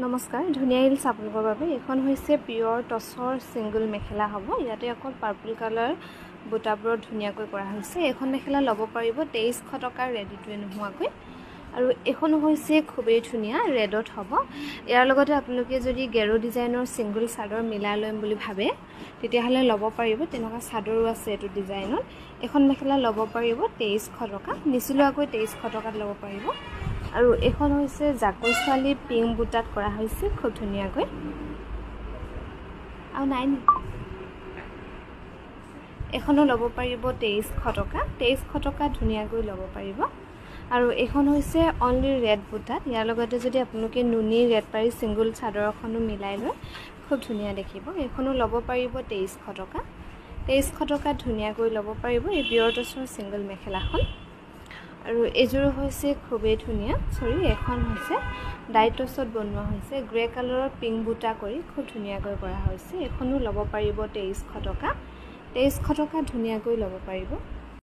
নমস্কাৰ ধুনীয়া হিলছ আপোনালোকৰ বাবে এখন হৈছে পিয়ৰ টছৰ সিঙ্গল মেখেলা হ'ব ইয়াতে অকল পাৰ্পল কালাৰ বুটাবোৰ ধুনীয়াকৈ কৰা হৈছে এখন মেখেলা ল'ব পাৰিব 2300 টকাৰ ৰেডি টু নোহোৱাকৈ আৰু এখন হৈছে খুবেই ধুনীয়া ৰেডত হ'ব ইয়াৰ লগতে আপোনালোকে যদি গেৰো ডিজাইনৰ সিঙ্গল চাদৰ মিলাই লম বুলি ভাবে তেতিয়াহলে ল'ব পাৰিব তেনেকুৱা চাদৰো আছে এটো ডিজাইনত এখন মেখেলা ল'ব পাৰিব 2300 টকা নিচিলোৱাকৈ 2300 টকাত ল'ব পাৰিব আৰু এখন হৈছে জাকৈ ছোৱালী পিং বুটাত কৰা হৈছে খুব ধুনীয়াকৈ আৰু নাইন এখনো ল'ব পাৰিব 2300 টকা 2300 টকা ধুনীয়াকৈ ল'ব পাৰিব আৰু এখন হৈছে অনলি ৰেড বুটাত ইয়াৰ লগতে যদি আপোনালোকে নুনি ৰেড পাৰি সিঙ্গল চাদৰখনো মিলাই লয় খুব ধুনীয়া দেখিব এখনো ল'ব পাৰিব 2300 টকা 2300 টকা ধুনীয়াকৈ ল'ব পাৰিব এই পিয়ৰ টছৰ সিঙ্গল মেখেলাখন আৰু এজোৰ হৈছে খুবেই ধুনীয়া সৰি এখন হৈছে ডাইটছত বনোৱা হৈছে গ্ৰে কালাৰৰ পিং বুটা কৰি খুব ধুনীয়াকৈ কৰা হৈছে এখনো ল'ব পাৰিব 2300 টকা 2300 টকা ধুনীয়াকৈ ল'ব পাৰিব